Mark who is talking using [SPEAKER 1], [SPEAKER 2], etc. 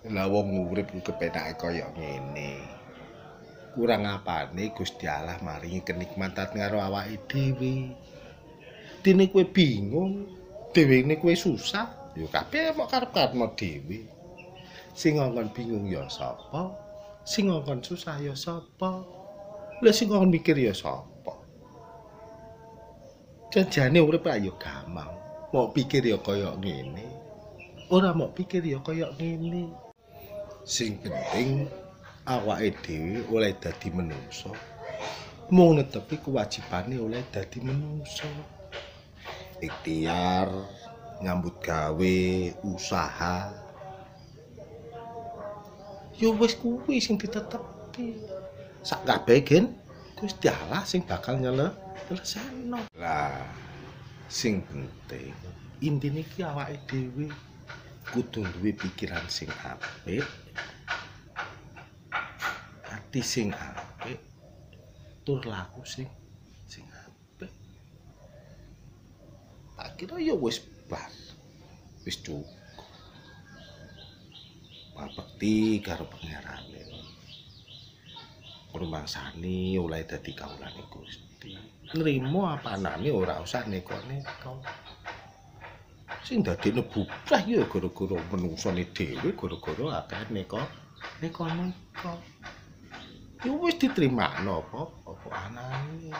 [SPEAKER 1] Lah wong urip ku kepenake kaya ngene. Kurang apane Gusti Allah maringi kenikmatan karo awake dhewe. Dene kowe bingung, dhewene kowe susah, ya kabeh mok karep-karepmu dhewe. Sing ngongkon bingung ya sapa? Sing ngongkon susah ya sapa? Lah sing ngongkon mikir ya sapa? Janjane urip ayo gampang. Mok pikir ya kaya ngene. Ora mok pikir ya kaya ngene. Sing penting awake dhewe oleh dadi menungsa. Mung netepi kewajibane oleh dadi menungsa. Ikhtiar, nyambut gawe, usaha. Ya wis kuwi sing ditetepi. Sak kabeh gen Gusti Allah sing bakal nyelesekno. Lah, sing penting intine iki awake dhewe kudu duwe pikiran sing apik, ati sing apik, tur laku sing apik. Tak kira ya wis bar. Wis cukup. Mabekti karo pangerane. Rumangsani oleh dadi kawulane Gusti. Nrimo apanane ora usah neko-neko. Sing dadine bubrah ya gara-gara menungsane dhewe, gara-gara akeh neko-neko. Ya wis ditrimano apa anane.